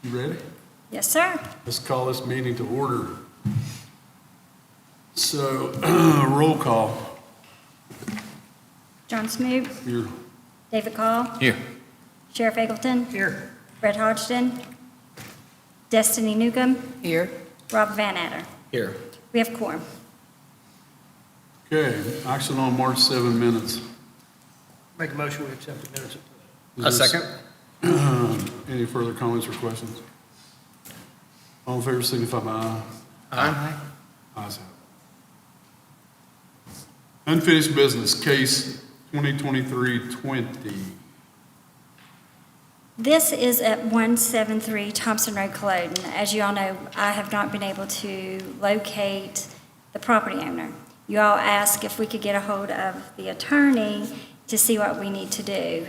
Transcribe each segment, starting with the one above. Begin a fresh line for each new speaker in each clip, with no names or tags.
You ready?
Yes, sir.
Let's call this meeting to order. So, roll call.
John Smoot,
Here.
David Call,
Here.
Sheriff Eggleton,
Here.
Brett Hodgson, Destiny Newcomb,
Here.
Rob Van Adder.
Here.
We have quorum.
Okay, action on March 7 minutes.
Make a motion, we accept the minutes.
Is there
second.
Any further comments or questions? All in favor, signify by aye.
Aye.
Ayes have it. Unfinished business, case 2023-20.
This is at 173 Thompson Road, Culloden. As you all know, I have not been able to locate the property owner. You all asked if we could get a hold of the attorney to see what we need to do.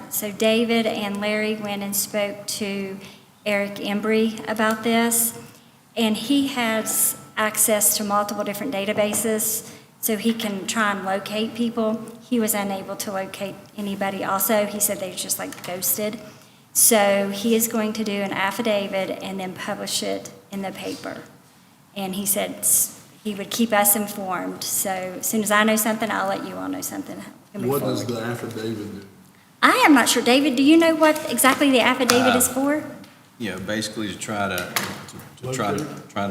So David and Larry went and spoke to Eric Embry about this, and he has access to multiple different databases, so he can try and locate people. He was unable to locate anybody also. He said they just like ghosted. So he is going to do an affidavit and then publish it in the paper. And he said he would keep us informed. So as soon as I know something, I'll let you all know something.
What does the affidavit do?
I am not sure. David, do you know what exactly the affidavit is for?
Yeah, basically to try to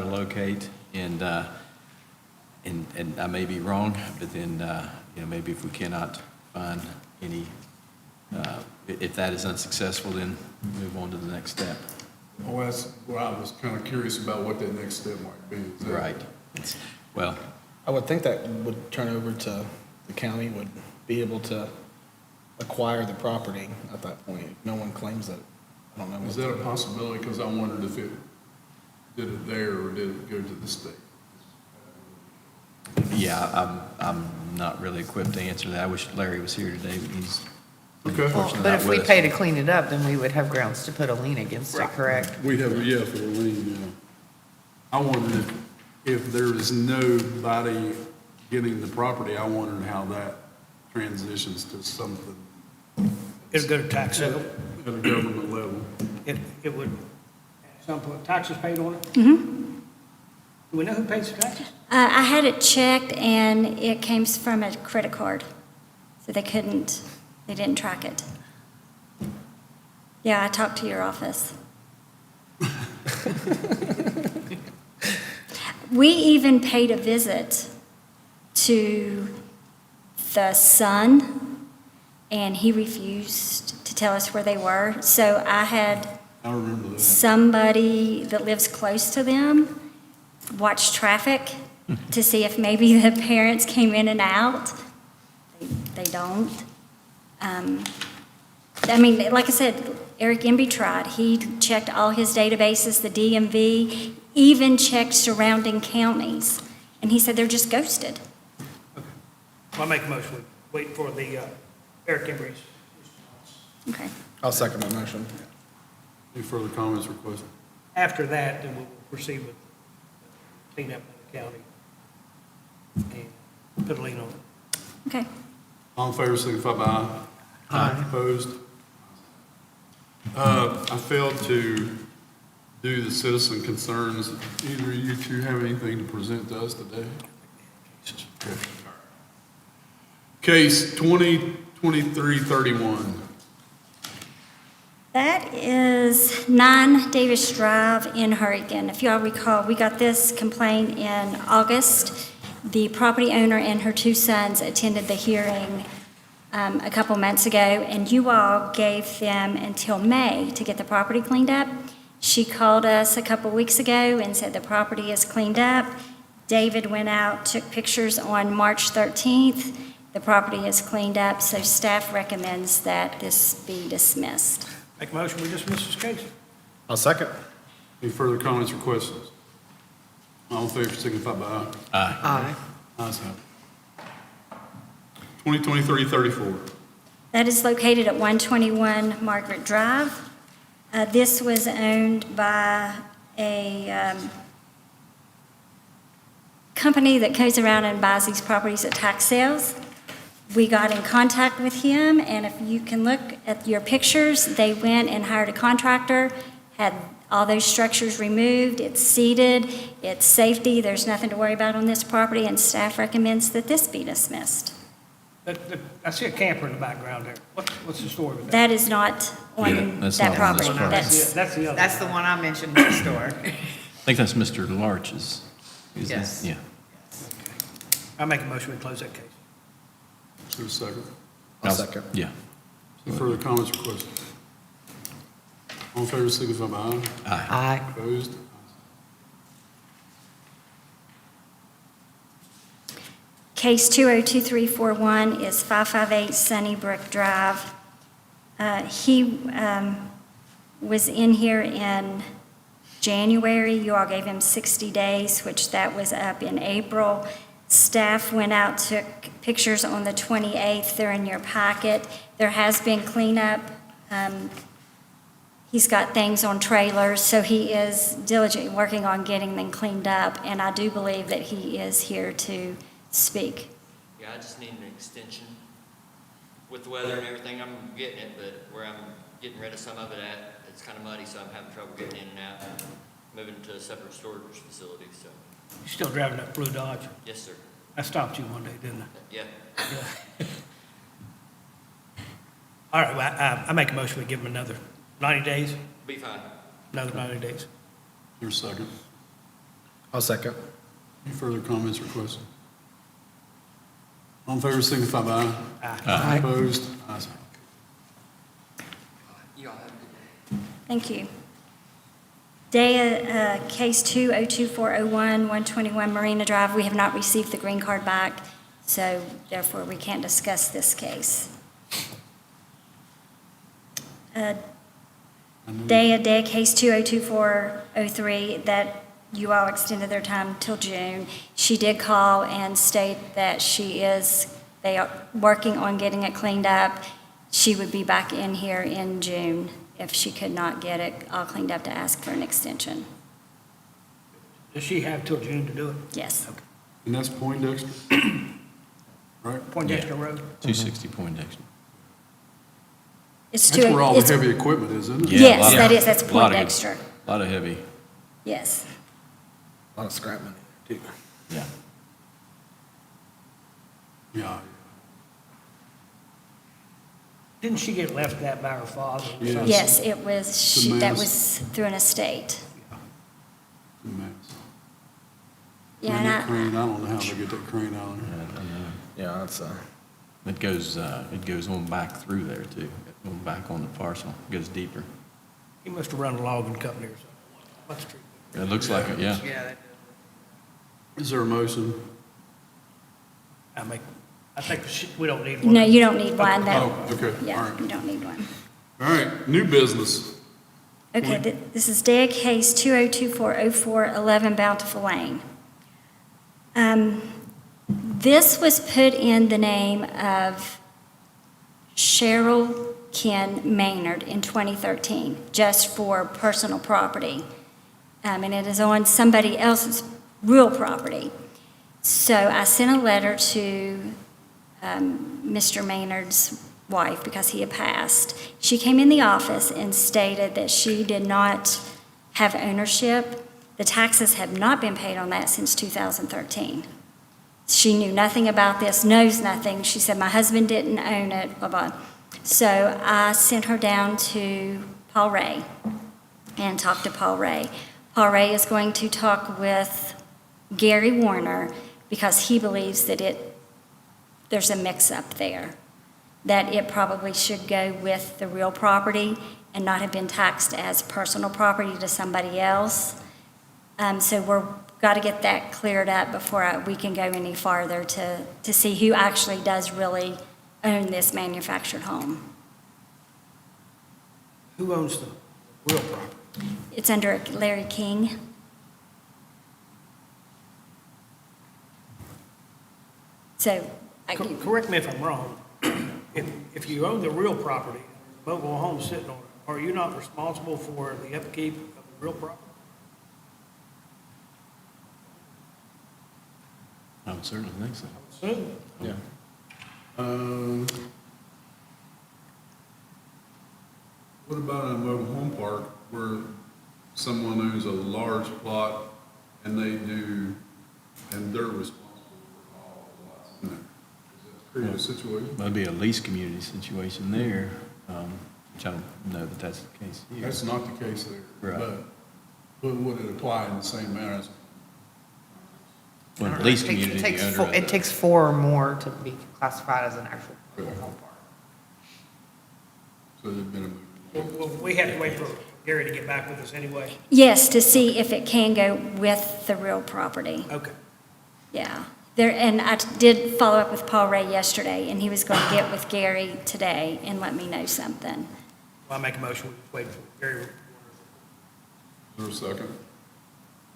locate and I may be wrong, but then, maybe if we cannot find any, if that is unsuccessful, then move on to the next step.
Well, that's why I was kind of curious about what that next step might be. Is that-
Right. Well,
I would think that would turn over to the county, would be able to acquire the property at that point. If no one claims it, I don't know.
Is that a possibility? Because I wondered if it did it there or did it go to the state?
yeah, I'm not really equipped to answer that. I wish Larry was here today, but he's
Okay.
unfortunately
But
not
if we
with us.
pay to clean it up, then we would have grounds to put a lien against it, correct?
We have, yeah, for the lien, yeah. I wondered if there is nobody getting the property, I wondered how that transitions to something
It'll go to tax sale.
at a government level.
It would, at some point, taxes paid on it? Mm-hmm. Do we know who pays the taxes?
I had it checked, and it came from a credit card. So they didn't track it. Yeah, I talked to your office. We even paid a visit to the son, and he refused to tell us where they were. So I had
I remember that.
somebody that lives close to them watch traffic to see if maybe the parents came in and out. They don't. Like I said, Eric Embry tried. He checked all his databases, the DMV, even checked surrounding counties. And he said they're just ghosted.
I'll make a motion, we wait for the Eric Embry's.
Okay.
I'll second that motion.
Any further comments or questions?
After that, then we'll proceed with cleanup of the county and put a lien on it.
Okay.
All in favor, signify by aye. Aye. Opposed? I failed to do the citizen concerns. Either of you two have anything to present to us today? Case 2023-31.
That is 9 Davis Drive in Hurricane. If you all recall, we got this complaint in August. The property owner and her 2 sons attended the hearing a couple months ago, and you all gave them until May to get the property cleaned up. She called us a couple weeks ago and said the property is cleaned up. David went out, took pictures on March 13th. The property is cleaned up, so staff recommends that this be dismissed.
Make a motion, we dismiss this case.
I'll second.
Any further comments or questions? All in favor, signify by aye.
Aye.
Ayes have it. 2023-34.
That is located at 121 Margaret Drive. This was owned by a company that goes around and buys these properties at tax sales. We got in contact with him, and if you can look at your pictures, they went and hired a contractor, had all those structures removed, it's seated, it's safety, there's nothing to worry about on this property, and staff recommends that this be dismissed.
I see a camper in the background there. What's the story with that?
That is not
Yeah,
on
that's
that
not on this
property.
property.
That's the other.
That's the one I mentioned next door.
I think that's Mr. Larch's. isn't it?
Yes.
Yeah.
I make a motion we close that case.
Is there a second?
I'll second.
Yeah.
Any further comments or questions? All in favor, signify by aye.
Aye.
Aye.
Opposed?
Case 202341 is 558 Sunnybrook Drive. He was in here in January. You all gave him 60 days, which that was up in April. Staff went out, took pictures on the 28th. They're in your packet. There has been cleanup. He's got things on trailers, so he is diligently working on getting them cleaned up, and I do believe that he is here to speak.
Yeah, I just need an extension. With the weather and everything, I'm getting it, but where I'm getting rid of some of it at, it's kind of muddy, so I'm having trouble getting in and out. Moving to a separate storage facility, so,
You still driving that blue Dodge?
yes, sir.
I stopped you one day, didn't I?
Yeah,
Yeah. All right, well, I make a motion we give him another 90 days,
be fine.
another 90 days.
Is there a second?
I'll second.
Any further comments or questions? All in favor, signify by aye.
Aye.
Opposed? Ayes have it.
You all have a good day.
Thank you. Daea, case 202401, 121 Marina Drive, we have not received the green card back, so therefore we can't discuss this case. Daea case 202403, that you all extended their time till June. She did call and state that they are working on getting it cleaned up. She would be back in here in June if she could not get it all cleaned up to ask for an extension.
Does she have till June to do it?
Yes.
And that's Poindexter? Right?
Poindexter Road?
260 Poindexter.
It's
That's where all the
it's-
heavy equipment is, isn't it?
Yeah, a lot
Yes,
of-
that is, that's
a lot of-
Poindexter.
A lot of heavy,
Yes.
A lot of scrap money there, too.
yeah.
Yeah.
Didn't she get left that by her father? or
Yes.
something?
Yes, it was,
The
that
mass.
was through an estate.
It's a mess.
Yeah,
And that
and
crane, I don't know how they get that crane out of there.
I don't know.
Yeah, that's,
It goes on back through there too, on back on the parcel, it goes deeper.
He must have run a logging company or something. What's the street?
It looks like it, yeah.
Yeah, that
Is there a motion?
I think we don't need one.
no, you don't need one, though.
Oh, okay, all
Yeah,
right.
you don't need one.
All right, new business.
Okay, this is Daea case 20240411 Bountiful Lane. This was put in the name of Cheryl Ken Maynard in 2013, just for personal property. And it is on somebody else's real property. So I sent a letter to Mr. Maynard's wife because he had passed. She came in the office and stated that she did not have ownership. The taxes have not been paid on that since 2013. She knew nothing about this, knows nothing. She said, my husband didn't own it, blah, blah. So I sent her down to Paul Ray and talked to Paul Ray. Paul Ray is going to talk with Gary Warner because he believes that there's a mix-up there, that it probably should go with the real property and not have been taxed as personal property to somebody else. So we're got to get that cleared up before we can go any farther to see who actually does really own this manufactured home.
Who owns the real property?
It's under Larry King. So,
Correct me if I'm wrong. If you own the real property, mobile home sitting on it, are you not responsible for the upkeep of the real property?
I would certainly think so.
Soon.
yeah.
What about a mobile home park where someone owns a large plot and and they're responsible for all the lots in there. Does that create a situation?
Maybe a lease community situation there, which I don't know that that's the case here.
That's not the case there.
Right.
But would it apply in the same manner as?
Well, the lease
It
community,
takes
the owner
four-
of
It
the-
takes 4 or more to be classified as an actual mobile home park.
So there'd been a movement.
Well, we have to wait for Gary to get back with us anyway.
Yes, to see if it can go with the real property.
Okay.
Yeah. And I did follow up with Paul Ray yesterday, and he was going to get with Gary today and let me know something.
Well, I make a motion, we just wait for Gary.
Is there a second?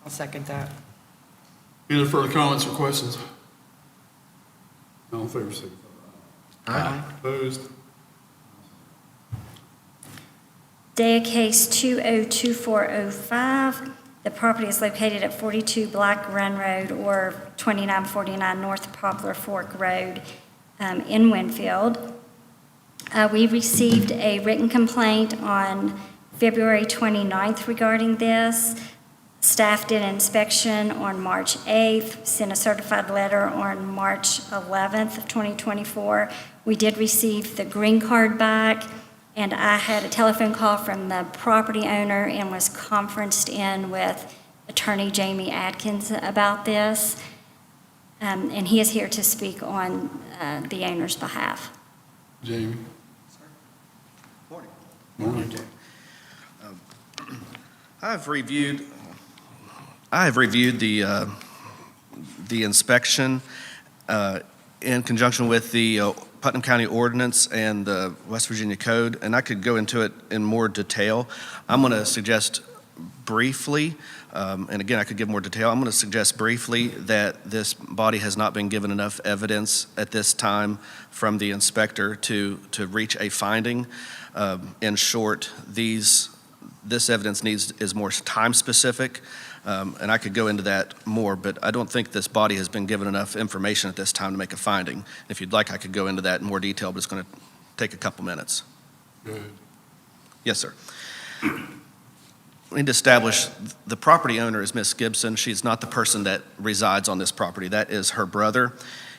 I'll second that.
Any further comments or questions? All in favor, signify by aye.
Aye.
Opposed?
Daea case 202405. The property is located at 42 Black Run Road or 2949 North Poplar Fork Road in Winfield. We received a written complaint on February 29th regarding this. Staff did an inspection on March 8th, sent a certified letter on March 11th of 2024. We did receive the green card back, and I had a telephone call from the property owner and was conferenced in with Attorney Jamie Atkins about this. And he is here to speak on the owner's behalf.
Jamie?
Morning.
Morning.
I've reviewed the inspection in conjunction with the Putnam County Ordinance and the West Virginia Code, and I could go into it in more detail. I'm going to suggest briefly, and again, I could give more detail. I'm going to suggest briefly that this body has not been given enough evidence at this time from the inspector to reach a finding. In short, this evidence is more time-specific, and I could go into that more, but I don't think this body has been given enough information at this time to make a finding. If you'd like, I could go into that in more detail, but it's going to take a couple minutes.
Good.
Yes, sir. We need to establish the property owner is Miss Gibson. She's not the person that resides on this property. That is her brother.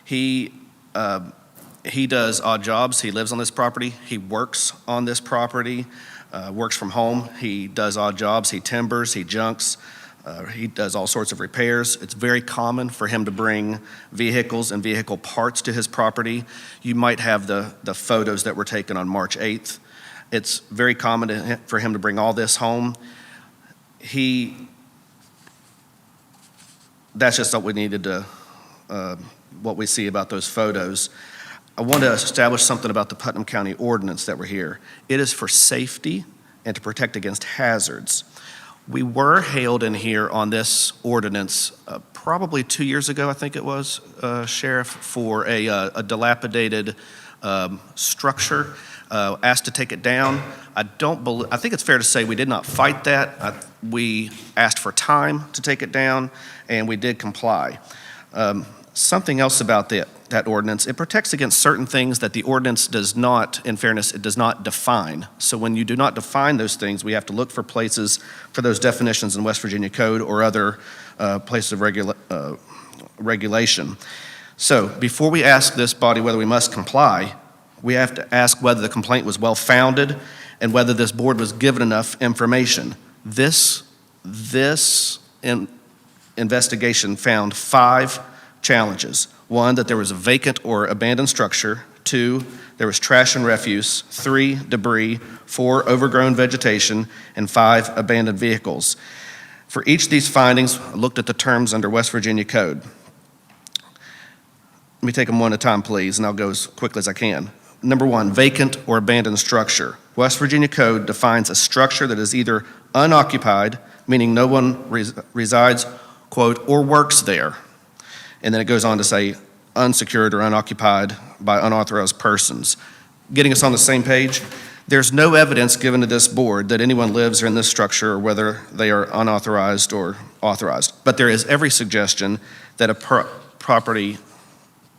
He does odd jobs. He lives on this property. He works on this property, works from home. He does odd jobs. He timbers, he junks. He does all sorts of repairs. It's very common for him to bring vehicles and vehicle parts to his property. You might have the photos that were taken on March 8th. It's very common for him to bring all this home. That's just what we needed to, what we see about those photos. I want to establish something about the Putnam County Ordinance that we're here. It is for safety and to protect against hazards. We were hailed in here on this ordinance probably 2 years ago, I think it was, Sheriff, for a dilapidated structure, asked to take it down. I think it's fair to say we did not fight that. We asked for time to take it down, and we did comply. Something else about that ordinance, it protects against certain things that the ordinance does not, in fairness, it does not define. So when you do not define those things, we have to look for places for those definitions in West Virginia Code or other places of regulation. So before we ask this body whether we must comply, we have to ask whether the complaint was well-founded and whether this board was given enough information. This investigation found 5 challenges. 1, that there was a vacant or abandoned structure. 2, there was trash and refuse. 3, debris. 4, overgrown vegetation. And 5, abandoned vehicles. For each of these findings, I looked at the terms under West Virginia Code. Let me take them one at a time, please, and I'll go as quickly as I can. Number 1, vacant or abandoned structure. West Virginia Code defines a structure that is either unoccupied, meaning no one resides, quote, or works there. And then it goes on to say unsecured or unoccupied by unauthorized persons. Getting us on the same page, there's no evidence given to this board that anyone lives in this structure or whether they are unauthorized or authorized. But there is every suggestion that a property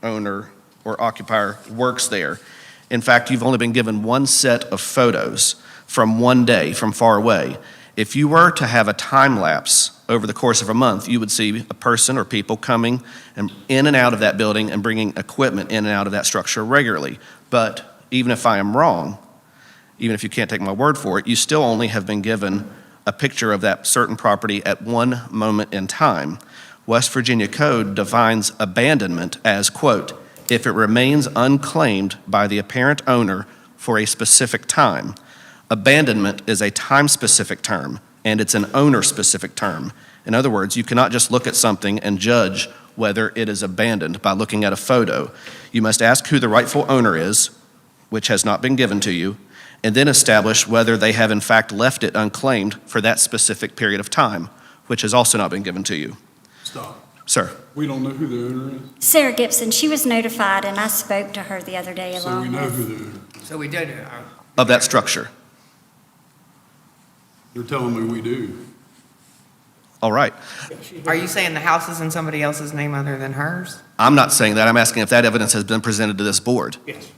owner or occupier works there. In fact, you've only been given one set of photos from one day from far away. If you were to have a time lapse over the course of a month, you would see a person or people coming and in and out of that building and bringing equipment in and out of that structure regularly. But even if I am wrong, even if you can't take my word for it, you still only have been given a picture of that certain property at one moment in time. West Virginia Code defines abandonment as, quote, if it remains unclaimed by the apparent owner for a specific time. Abandonment is a time-specific term, and it's an owner-specific term. In other words, you cannot just look at something and judge whether it is abandoned by looking at a photo. You must ask who the rightful owner is, which has not been given to you, and then establish whether they have in fact left it unclaimed for that specific period of time, which has also not been given to you.
Stop.
Sir,
We don't know who the owner is,
Sarah Gibson, she was notified, and I spoke to her the other day
so we
along
know
with.
who the owner is.
So we did,
of that structure.
You're telling me we do.
All right.
are you saying the house is in somebody else's name other than hers?
I'm not saying that. I'm asking if that evidence has been presented to this board.
Yes.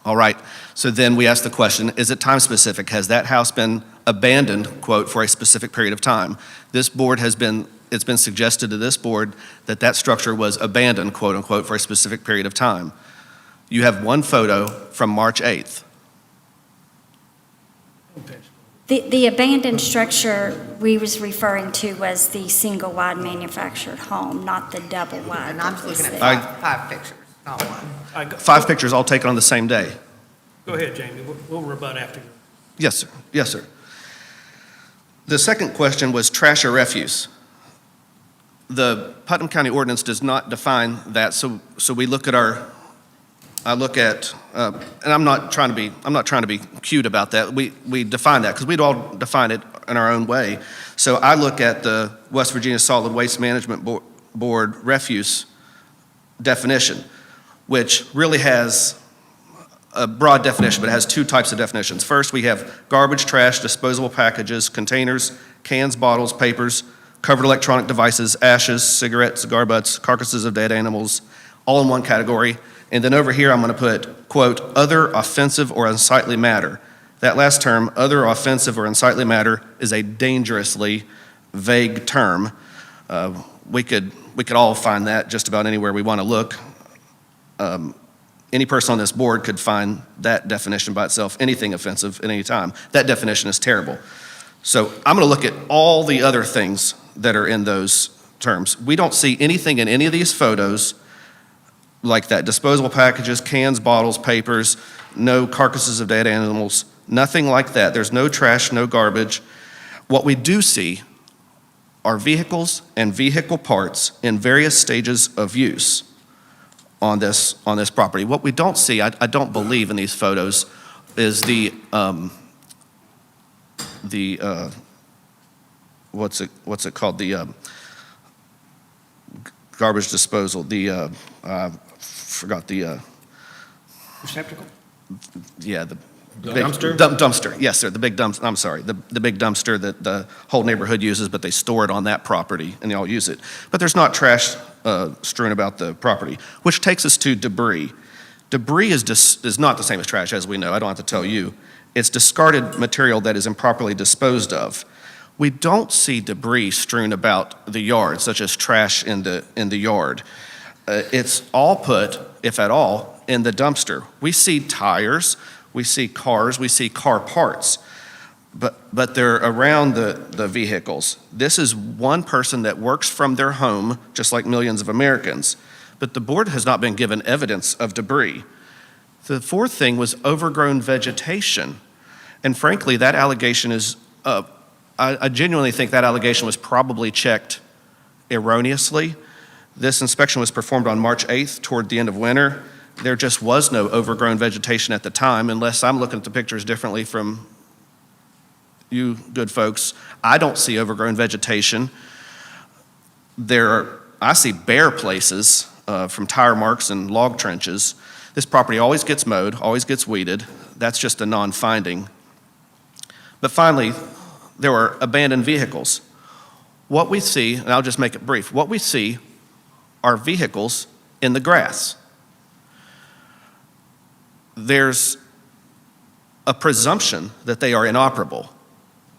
All right. So then we ask the question, is it time specific? Has that house been abandoned, quote, for a specific period of time? This board it's been suggested to this board that that structure was abandoned, quote unquote, for a specific period of time. You have one photo from March 8th.
The abandoned structure we was referring to was the single-wide manufactured home, not the double-wide.
And I'm
that was
looking at
there.
five pictures, not one.
5 pictures all taken on the same day.
Go ahead, Jamie, we'll rebut after you.
Yes, sir. Yes, sir. The second question was trash or refuse. The Putnam County ordinance does not define that, so we look at I look at, and I'm not trying to be cute about that. We define that because we'd all define it in our own way. So I look at the West Virginia Solid Waste Management Board refuse definition, which really has a broad definition, but it has two types of definitions. First, we have garbage, trash, disposable packages, containers, cans, bottles, papers, covered electronic devices, ashes, cigarettes, cigar butts, carcasses of dead animals, all in one category. And then over here, I'm going to put, quote, other offensive or unsightly matter. That last term, other offensive or unsightly matter, is a dangerously vague term. We could all find that just about anywhere we want to look. Any person on this board could find that definition by itself, anything offensive at any time. That definition is terrible. So I'm going to look at all the other things that are in those terms. We don't see anything in any of these photos like that. Disposable packages, cans, bottles, papers, no carcasses of dead animals, nothing like that. There's no trash, no garbage. What we do see are vehicles and vehicle parts in various stages of use on this property. What we don't see, I don't believe in these photos, is the what's it called? The garbage disposal. Forgot the
Receptacle?
yeah, the
The
big
dumpster?
Dumpster, yes, sir, the big dumpster, I'm sorry, the big dumpster that the whole neighborhood uses, but they store it on that property and they all use it. But there's not trash strewn about the property, which takes us to debris. Debris is not the same as trash, as we know, I don't have to tell you. It's discarded material that is improperly disposed of. We don't see debris strewn about the yard, such as trash in the yard. It's all put, if at all, in the dumpster. We see tires, we see cars, we see car parts, but they're around the vehicles. This is one person that works from their home, just like millions of Americans, but the board has not been given evidence of debris. The fourth thing was overgrown vegetation, and frankly, that allegation is, I genuinely think that allegation was probably checked erroneously. This inspection was performed on March 8th, toward the end of winter. There just was no overgrown vegetation at the time, unless I'm looking at the pictures differently from you good folks. I don't see overgrown vegetation. I see bare places from tire marks and log trenches. This property always gets mowed, always gets weeded. That's just a non-finding. But finally, there were abandoned vehicles. What we see, and I'll just make it brief, what we see are vehicles in the grass. There's a presumption that they are inoperable.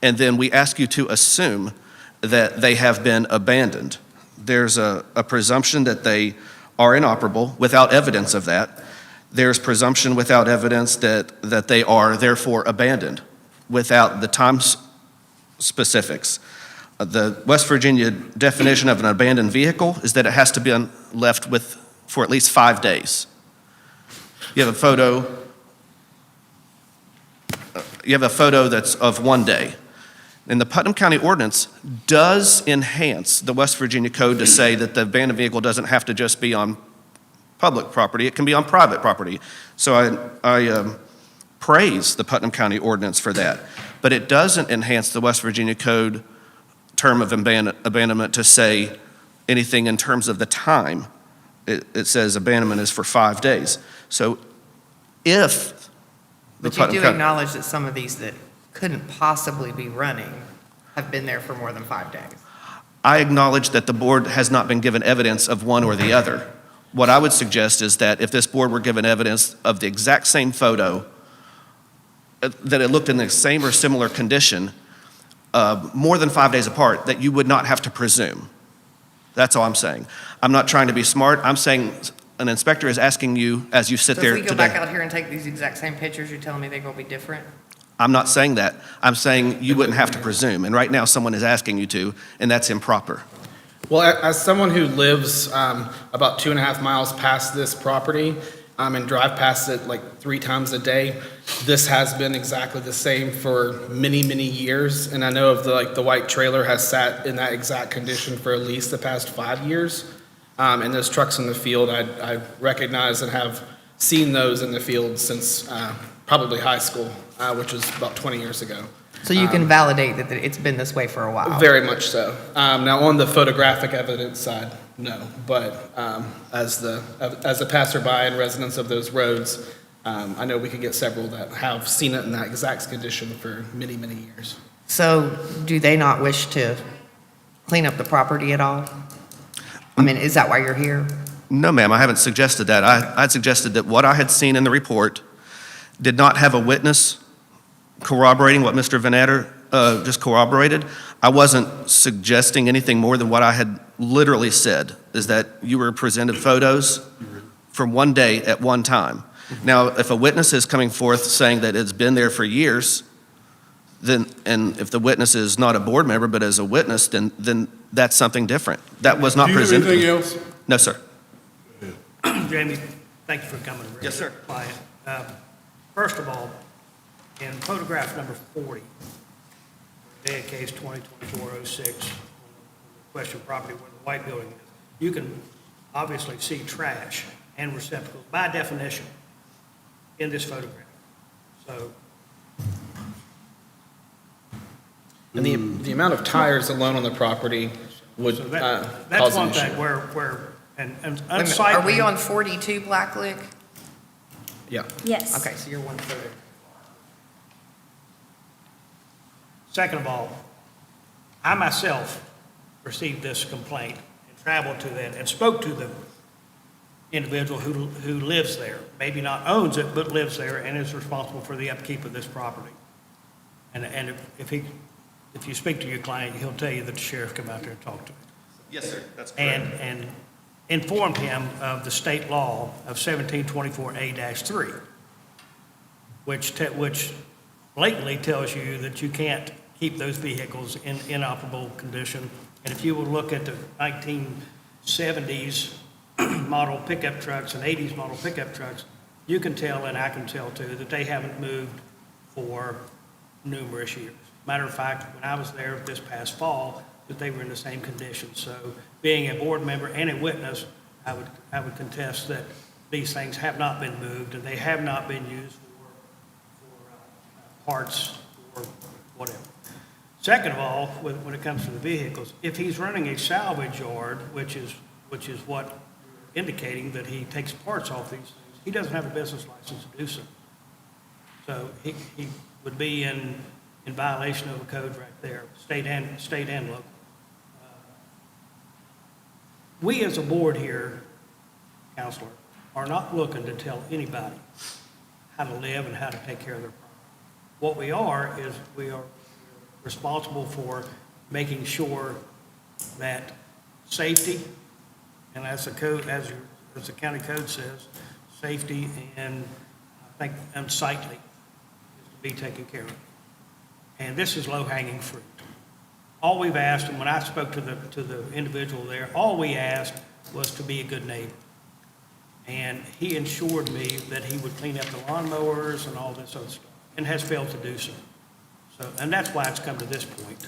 and then we ask you to assume that they have been abandoned. There's a presumption that they are inoperable without evidence of that. There's presumption without evidence that they are therefore abandoned without the time specifics. The West Virginia definition of an abandoned vehicle is that it has to be left with for at least 5 days. You have a photo that's of 1 day. And the Putnam County ordinance does enhance the West Virginia code to say that the abandoned vehicle doesn't have to just be on public property, it can be on private property. So I praise the Putnam County ordinance for that. But it doesn't enhance the West Virginia code term of abandonment to say anything in terms of the time. It says abandonment is for 5 days. So if the
But you
Putnam
do
County,
acknowledge that some of these that couldn't possibly be running have been there for more than 5 days.
I acknowledge that the board has not been given evidence of one or the other. What I would suggest is that if this board were given evidence of the exact same photo, that it looked in the same or similar condition, more than 5 days apart, that you would not have to presume. That's all I'm saying. I'm not trying to be smart. I'm saying an inspector is asking you, as you sit
So
there
if we go back
today.
out here and take these exact same pictures, you're telling me they're going to be different?
I'm not saying that. I'm saying you wouldn't have to presume. And right now, someone is asking you to, and that's improper.
Well, as someone who lives about 2.5 miles past this property and drive past it like 3 times a day, this has been exactly the same for many, many years. And I know of the white trailer has sat in that exact condition for at least the past 5 years. And those trucks in the field, I recognize and have seen those in the field since probably high school, which was about 20 years ago.
So you can validate that it's been this way for a while?
Very much so. Now, on the photographic evidence side, no. But as a passerby and residents of those roads, I know we could get several that have seen it in that exact condition for many, many years.
So do they not wish to clean up the property at all? I mean, is that why you're here?
No, ma'am, I haven't suggested that. I suggested that what I had seen in the report did not have a witness corroborating what Mr. Van Adder just corroborated. I wasn't suggesting anything more than what I had literally said, is that you were presented photos from 1 day at one time. Now, if a witness is coming forth saying that it's been there for years, then, and if the witness is not a board member but as a witness, then that's something different. That was not
Do you have
presented.
anything else?
No, sir.
Jamie, thank you for coming.
Yes, sir.
Client. First of all, in photograph number 40, Daea case 2024-06, question property where the white building is, you can obviously see trash and receptacles by definition in this photograph. So,
And the amount of tires alone on the property would
so
cause
that's
an
one
issue.
thing where, and
Wait a minute,
unsightly.
are we on 42 Blacklick?
Yeah.
Yes.
Okay, so you're 1/3.
Second of all, I myself received this complaint and traveled to that and spoke to the individual who lives there, maybe not owns it, but lives there and is responsible for the upkeep of this property. And if you speak to your client, he'll tell you that the sheriff come out there and talk to him.
Yes, sir. That's
And informed him of the state law of 1724A-3, which blatantly tells you that you can't keep those vehicles in inoperable condition. And if you will look at the 1970s model pickup trucks and 80s model pickup trucks, you can tell, and I can tell too, that they haven't moved for numerous years. Matter of fact, when I was there this past fall, that they were in the same condition. So being a board member and a witness, I would contest that these things have not been moved and they have not been used for parts or whatever. Second of all, when it comes to the vehicles, if he's running a salvage yard, which is what you're indicating that he takes parts off these things, he doesn't have a business license to do so. So he would be in violation of a code right there, state and local. We as a board here, Counselor, are not looking to tell anybody how to live and how to take care of their property. What we are is we're responsible for making sure that safety, and as the code, as the county code says, safety and I think unsightly is to be taken care of. And this is low-hanging fruit. All we've asked, and when I spoke to the individual there, all we asked was to be a good neighbor. And he assured me that he would clean up the lawnmowers and all this other stuff, and has failed to do so. So, and that's why it's come to this point.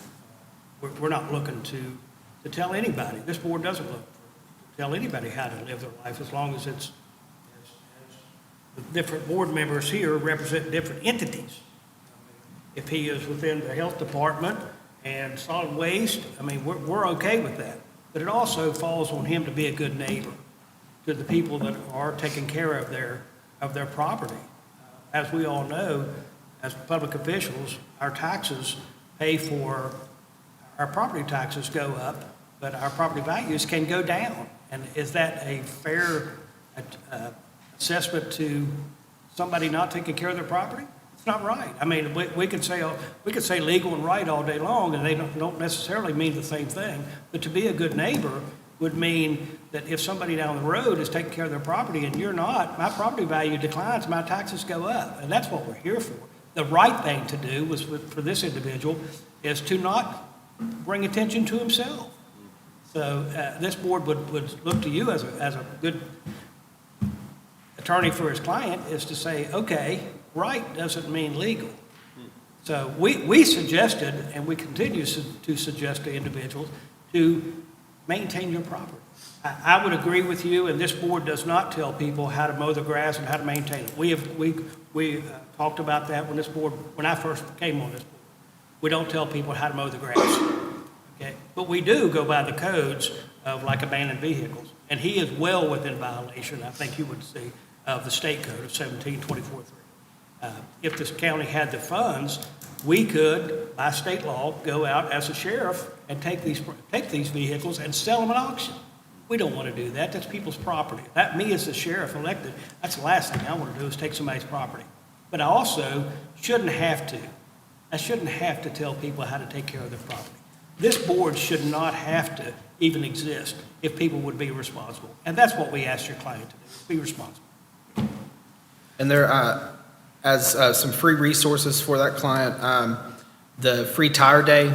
We're not looking to tell anybody, this board doesn't look to tell anybody how to live their life, as long as it's, as the different board members here represent different entities. If he is within the health department and solid waste, I mean, we're okay with that. But it also falls on him to be a good neighbor to the people that are taking care of their property. As we all know, as public officials, our taxes pay for, our property taxes go up, but our property values can go down. And is that a fair assessment to somebody not taking care of their property? It's not right. I mean, we could say legal and right all day long, and they don't necessarily mean the same thing. But to be a good neighbor would mean that if somebody down the road is taking care of their property and you're not, my property value declines, my taxes go up. And that's what we're here for. The right thing to do was for this individual is to not bring attention to himself. So this board would look to you as a good attorney for his client, is to say, okay, right doesn't mean legal. So we suggested, and we continue to suggest to individuals, to maintain your property. I would agree with you, and this board does not tell people how to mow the grass and how to maintain it. We talked about that when I first came on this board. We don't tell people how to mow the grass, okay? But we do go by the codes of like abandoned vehicles, and he is well within violation, I think you would see, of the state code of 1724.3. If this county had the funds, we could, by state law, go out as a sheriff and take these vehicles and sell them at auction. We don't want to do that. That's people's property. Me as the sheriff elected, that's the last thing I want to do is take somebody's property. But I also shouldn't have to. I shouldn't have to tell people how to take care of their property. This board should not have to even exist if people would be responsible. And that's what we ask your client to do, be responsible.
And there, as some free resources for that client, the free tire day,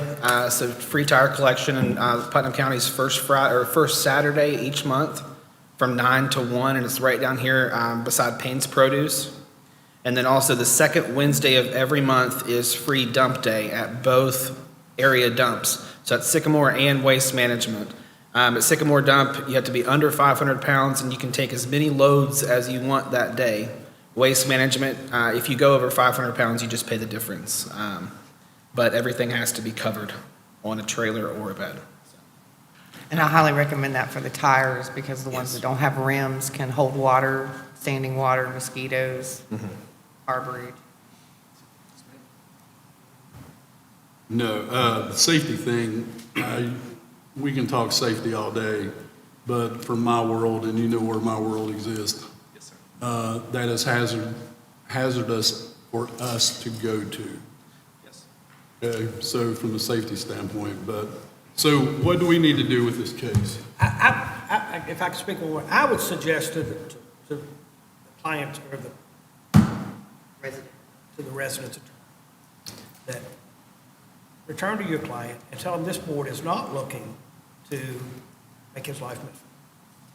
so free tire collection in Putnam County's first Saturday each month from 9 to 1, and it's right down here beside Payne's Produce. And then also the second Wednesday of every month is free dump day at both area dumps. So at Sycamore and Waste Management. At Sycamore Dump, you have to be under 500 pounds, and you can take as many loads as you want that day. Waste Management, if you go over 500 pounds, you just pay the difference. But everything has to be covered on a trailer or a bed.
And I highly recommend that for the tires, because the ones that don't have rims can hold water, standing water, mosquitoes, arborage.
No, the safety thing, we can talk safety all day, but from my world, and you know where my world exists, that is hazardous for us to go to.
Yes.
Okay, so from a safety standpoint, so what do we need to do with this case?
If I could speak one word, I would suggest to the client or to the residents that return to your client and tell them this board is not looking to make his life miserable.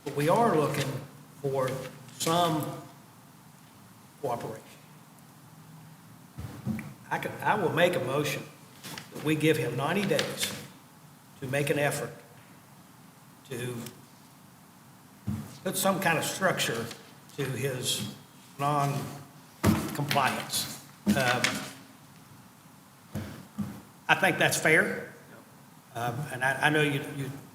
But we are looking for some cooperation. I will make a motion that we give him 90 days to make an effort to put some kind of structure to his non-compliance. I think that's fair. And I know you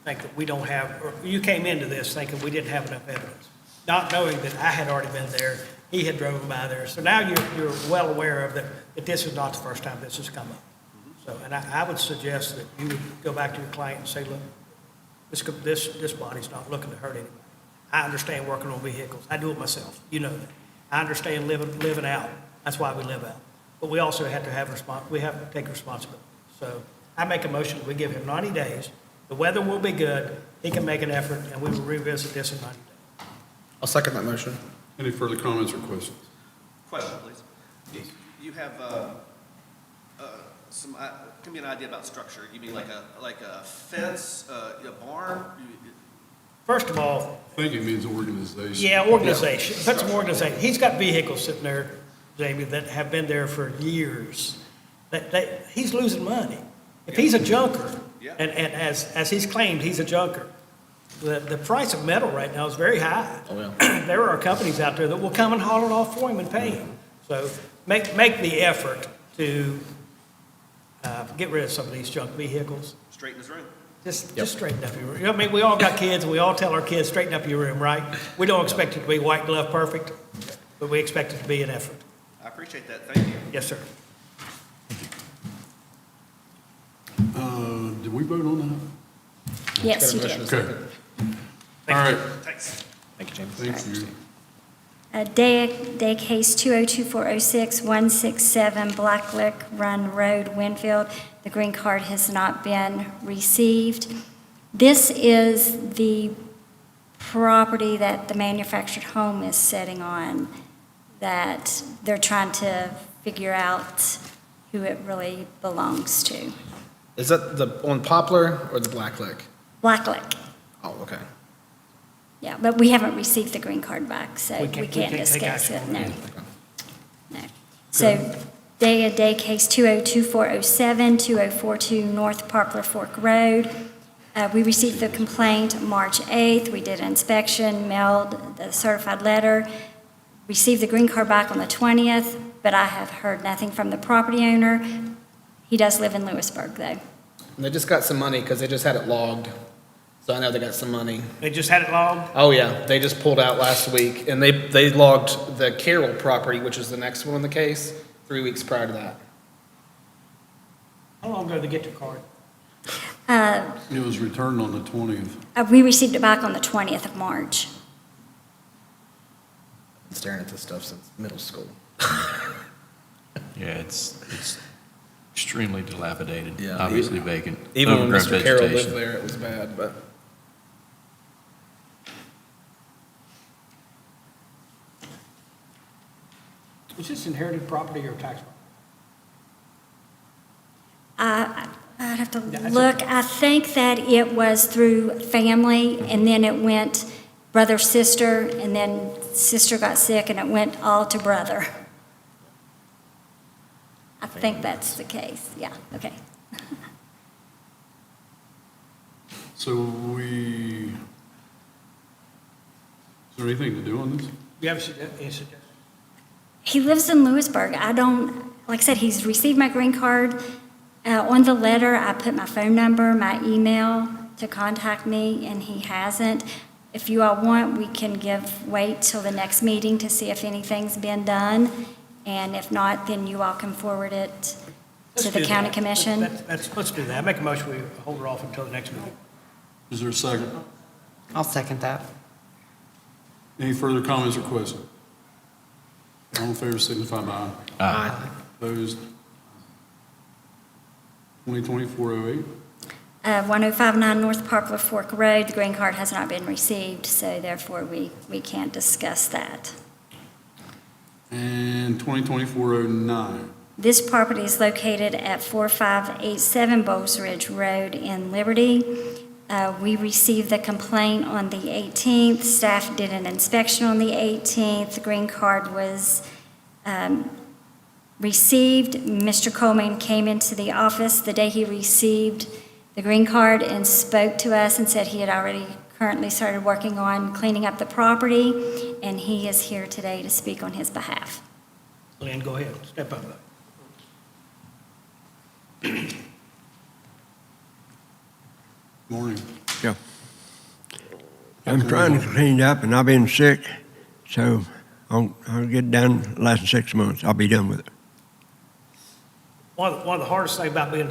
think that we don't have, or you came into this thinking we didn't have enough evidence, not knowing that I had already been there, he had driven by there. So now you're well aware of that this is not the first time this has come up. So, and I would suggest that you would go back to your client and say, look, this body's not looking to hurt anybody. I understand working on vehicles. I do it myself. You know that. I understand living out. That's why we live out. But we also have to we have to take responsibility. So I make a motion, we give him 90 days. The weather will be good, he can make an effort, and we will revisit this in 90 days.
I'll second that motion.
Any further comments or questions?
Question, please. You have some, give me an idea about structure. You mean like a fence, a barn?
First of all,
I think it means organization.
yeah, organization, put some organization. He's got vehicles sitting there, Jamie, that have been there for years. He's losing money. If he's a junker,
Yeah.
and as he's claimed, he's a junker, the price of metal right now is very high.
Oh, yeah.
There are companies out there that will come and haul it off for him and pay him. So make the effort to get rid of some of these junk vehicles.
Straighten his room.
Just straighten up your room. I mean, we all got kids, and we all tell our kids, straighten up your room, right? We don't expect it to be white glove perfect, but we expect it to be an effort.
I appreciate that. Thank you.
Yes, sir.
Did we vote on
Yes, you
Got a motion
did.
and a
that?
second.
Okay. All right,
Thanks.
Thank you, James.
thank you.
Daea case 202-406, 167 Black Lick Run Road, Winfield. The green card has not been received. This is the property that the manufactured home is sitting on, that they're trying to figure out who it really belongs to.
Is that the, on Poplar or the Black Lick?
Black Lick,
Oh, okay.
yeah, but we haven't received the green card back, so
We
we
can't
can't
take
discuss
action
it,
on
no.
it.
No. So Day case 202-407, 2042 North Poplar Fork Road. We received the complaint March 8th. We did an inspection, mailed the certified letter, received the green card back on the 20th, but I have heard nothing from the property owner. He does live in Lewisburg, though.
And they just got some money because they just had it logged. So I know they got some money.
They just had it logged?
Oh, yeah, they just pulled out last week, and they logged the Carroll property, which is the next one in the case, 3 weeks prior to that.
How long ago did they get your card?
It was returned on the 20th.
We received it back on the 20th of March.
Been staring at this stuff since middle school.
Yeah, it's extremely dilapidated,
Yeah.
obviously vacant.
Even when
overgrown
Mr. Carroll lived
vegetation.
there, it was bad, but.
Is this inherited property or tax property?
I'd have to
Yeah, that's
look.
okay.
I think that it was through family, and then it went brother, sister, and then sister got sick, and it went all to brother. I think that's the case, yeah, okay.
So is there anything to do on this?
Do you have any suggestions?
He lives in Lewisburg. I don't, like I said, he's received my green card. On the letter, I put my phone number, my email to contact me, and he hasn't. If you all want, we can wait till the next meeting to see if anything's been done. And if not, then you all can forward it to
Let's
the
do
county
that.
commission.
Let's do that. I make a motion, we hold it off until the next meeting.
Is there a second?
I'll second that.
Any further comments or questions? All in favor signify by aye.
Aye.
Opposed? 2024-08.
1059 North Poplar Fork Road, the green card has not been received, so therefore we can't discuss that.
And 2024-09.
This property is located at 4587 Bowles Ridge Road in Liberty. We received the complaint on the 18th. Staff did an inspection on the 18th. The green card was received. Mr. Coleman came into the office the day he received the green card and spoke to us and said he had already currently started working on cleaning up the property, and he is here today to speak on his behalf.
Lynn, go ahead, step up.
Morning.
Yeah. I'm trying to clean it up, and I've been sick, so I'll get done less than 6 months. I'll be done with it.
One of the hardest things about being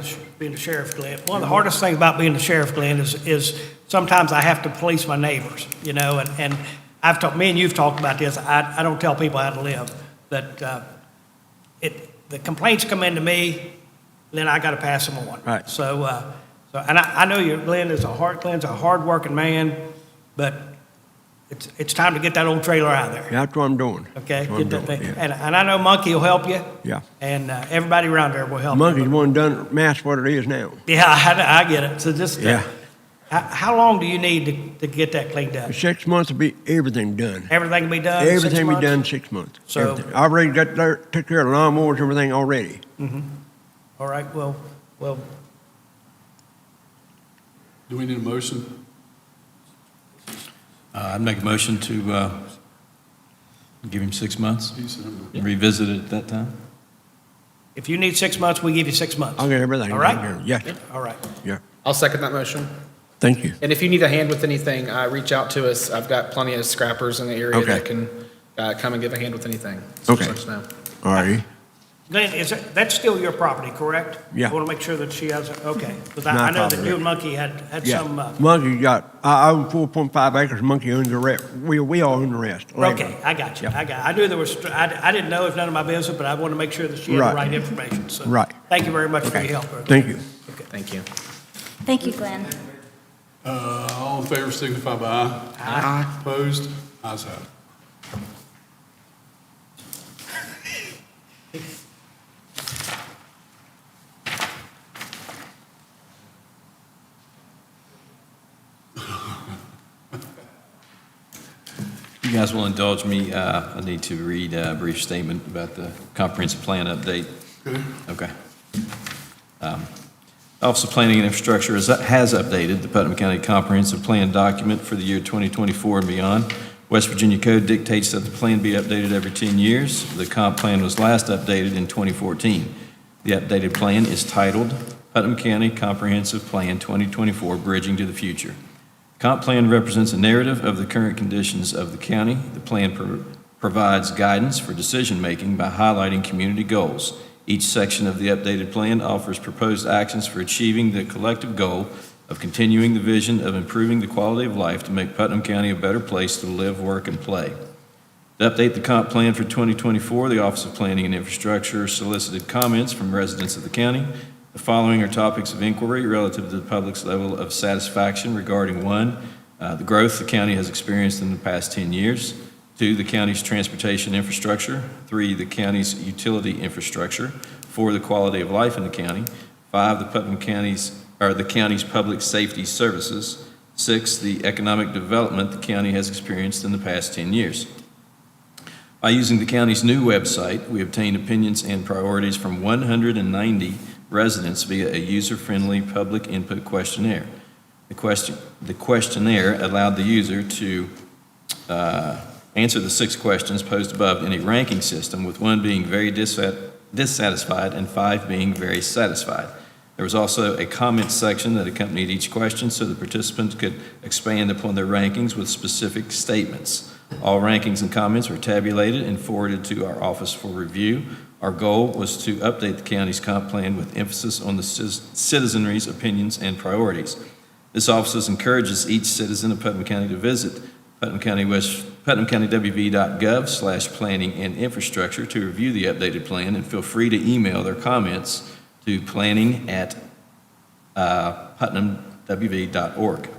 the sheriff, Glenn, one of the hardest things about being the sheriff, Glenn, is sometimes I have to police my neighbors, you know, and I've talked, me and you've talked about this, I don't tell people how to live, that the complaints come into me, then I got to pass them on.
Right.
So, and I know Glenn's a hard-working man, but it's time to get that old trailer out of there.
That's what I'm doing.
Okay?
That's what I'm
Get that
doing,
thing.
yeah.
And I know Monkey will help you.
Yeah.
And everybody around there will help you.
Monkey's one done mass what it is now.
Yeah, I get it. So just,
Yeah.
how long do you need to get that cleaned up?
6 months will be everything done.
Everything be done in 6
Everything be
months?
done in 6 months.
So-
Everything. I already got there, took care of the lawnmowers, everything already.
All right, well,
Do we need a motion?
I'd make a motion to give him 6 months
December.
and revisit it at that time.
if you need 6 months, we give you 6 months.
I'll get everything.
All right?
taken care of. Yes,
All right.
yeah.
I'll second that motion.
Thank you.
And if you need a hand with anything, reach out to us. I've got plenty of scrappers in the area
Okay.
that can come and give a hand with anything. So
Okay.
let us know.
All righty.
Glenn, that's still your property, correct?
Yeah.
I want to make sure that she has, okay. Because
My
I know that
property.
you and Monkey had
Yeah.
some,
Monkey got, I own 4.5 acres, Monkey owns the rest. We all own the rest.
okay, I got you.
Yeah.
I knew there was, I didn't know, it's none of my business, but I want to make sure that she had the
Right.
right information. So
Right.
Thank you very much for
Okay.
your help.
Thank you.
Thank you.
Thank you, Glenn.
All in favor signify by aye.
Aye.
Opposed? Ayes have it.
You guys will indulge me, I need to read a brief statement about the comprehensive plan update. Okay. Office of Planning and Infrastructure has updated the Putnam County Comprehensive Plan document for the year 2024 and beyond. West Virginia Code dictates that the plan be updated every 10 years. The comp plan was last updated in 2014. The updated plan is titled Putnam County Comprehensive Plan 2024 Bridging to the Future. Comp plan represents a narrative of the current conditions of the county. The plan provides guidance for decision-making by highlighting community goals. Each section of the updated plan offers proposed actions for achieving the collective goal of continuing the vision of improving the quality of life to make Putnam County a better place to live, work, and play. To update the comp plan for 2024, the Office of Planning and Infrastructure solicited comments from residents of the county. The following are topics of inquiry relative to the public's level of satisfaction regarding 1, the growth the county has experienced in the past 10 years, 2, the county's transportation infrastructure, 3, the county's utility infrastructure, 4, the quality of life in the county, 5, the county's public safety services, 6, the economic development the county has experienced in the past 10 years. By using the county's new website, we obtained opinions and priorities from 190 residents via a user-friendly public input questionnaire. The questionnaire allowed the user to answer the 6 questions posed above in a ranking system, with 1 being very dissatisfied and 5 being very satisfied. There was also a comment section that accompanied each question so the participants could expand upon their rankings with specific statements. All rankings and comments were tabulated and forwarded to our office for review. Our goal was to update the county's comp plan with emphasis on the citizenry's opinions and priorities. This office encourages each citizen of Putnam County to visit putnamcountywv.gov/planning and infrastructure to review the updated plan, and feel free to email their comments to planning@putnamwv.org.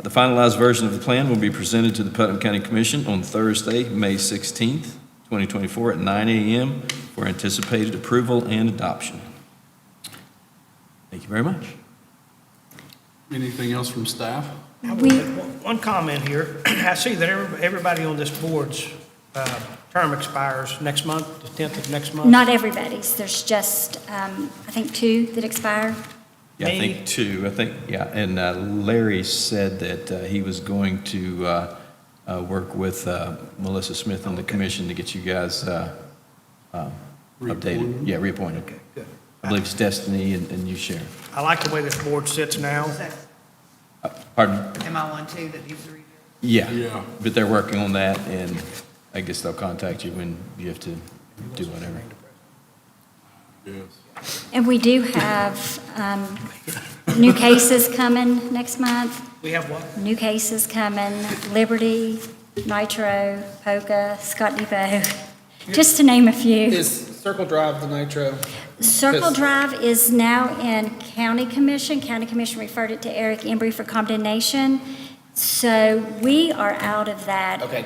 The finalized version of the plan will be presented to the Putnam County Commission on Thursday, May 16th, 2024 at 9 a.m. for anticipated approval and adoption. Thank you very much.
Anything else from staff?
One comment here. I see that everybody on this board's term expires next month, the 10th of next month.
Not everybody's. There's just, I think, 2 that expire.
Yeah, I
Me?
think 2, and Larry said that he was going to work with Melissa Smith and the commission to get you guys updated.
Reappointed?
Yeah, reappointed.
Okay, good.
I believe it's Destiny and you, Sharon.
I like the way this board sits now.
Pardon?
Am I one too that needs to review?
Yeah.
Yeah.
But they're working on that, and I guess they'll contact you when you have to do whatever.
Yes.
And we do have new cases coming next month.
We have what?
New cases coming, Liberty, Nitro, Polka, Scott Depot, just to name a few.
Circle Drive, the Nitro.
Circle
Yes.
Drive is now in County Commission. County Commission referred it to Eric Embry for condemnation. So we are out of that.
Okay.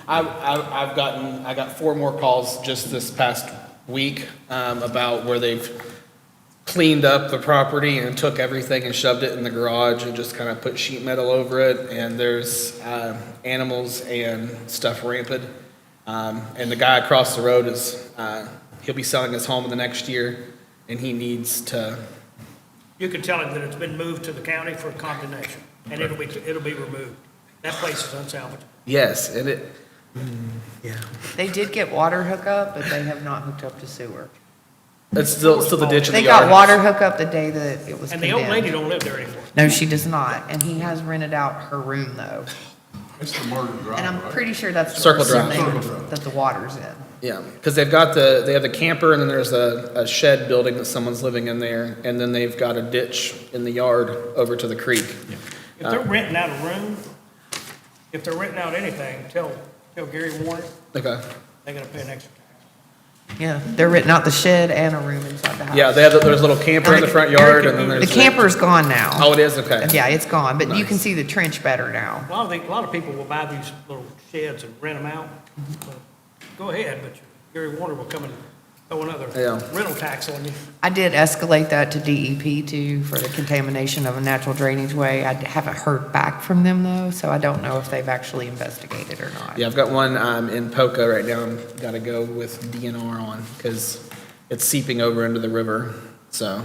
I got 4 more calls just this past week about where they've cleaned up the property and took everything and shoved it in the garage and just kind of put sheet metal over it. And there's animals and stuff rampant. And the guy across the road is, he'll be selling his home in the next year, and he needs to,
You can tell him that it's been moved to the county for condemnation, and it'll be removed. That place is unsalvageable.
yes, and it, yeah.
They did get water hookup, but they have not hooked up to sewer.
It's still the ditch in the
They
yard.
got water hookup the day that it was
And the old lady
condemned.
don't live there anymore.
No, she does not, and he has rented out her room though.
It's the murder drive,
And I'm
right?
pretty sure that's the
Circle
room
Drive.
that the water's in.
Yeah, because they have the camper, and then there's a shed building that someone's living in there, and then they've got a ditch in the yard over to the creek.
If they're renting out a room, if they're renting out anything, tell Gary Warner,
Okay.
they gotta pay an extra tax.
Yeah, they're renting out the shed and a room inside the house.
Yeah, there's a little camper in the front yard, and then
The
there's.
camper's gone now.
Oh, it is, okay.
Yeah, it's gone, but you can
Nice.
see the trench better now.
A lot of people will buy these little sheds and rent them out. But Go ahead, but Gary Warner will come and throw another
Yeah.
rental tax on you.
I did escalate that to DEP too for the contamination of a natural drainage way. I haven't heard back from them though, so I don't know if they've actually investigated or not.
Yeah, I've got one in Poca right now. I've got to go with DNR on because it's seeping over into the river. So,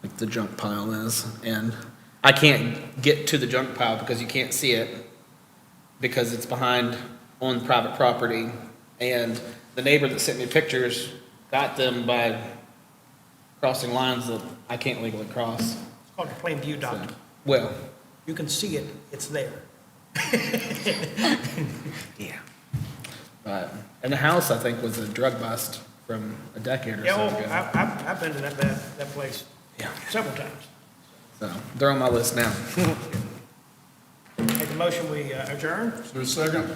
like the junk pile is, and I can't get to the junk pile because you can't see it because it's behind on private property. And the neighbor that sent me pictures got them by crossing lines that I can't legally cross.
It's called a plain view doctrine.
Well,
You can see it, it's there.
yeah. But, and the house, I think, was a drug bust from a decade or
Yeah,
so
well,
ago.
I've been to that place
Yeah.
several times.
So they're on my list now.
Make a motion, we adjourn?
Is there a second?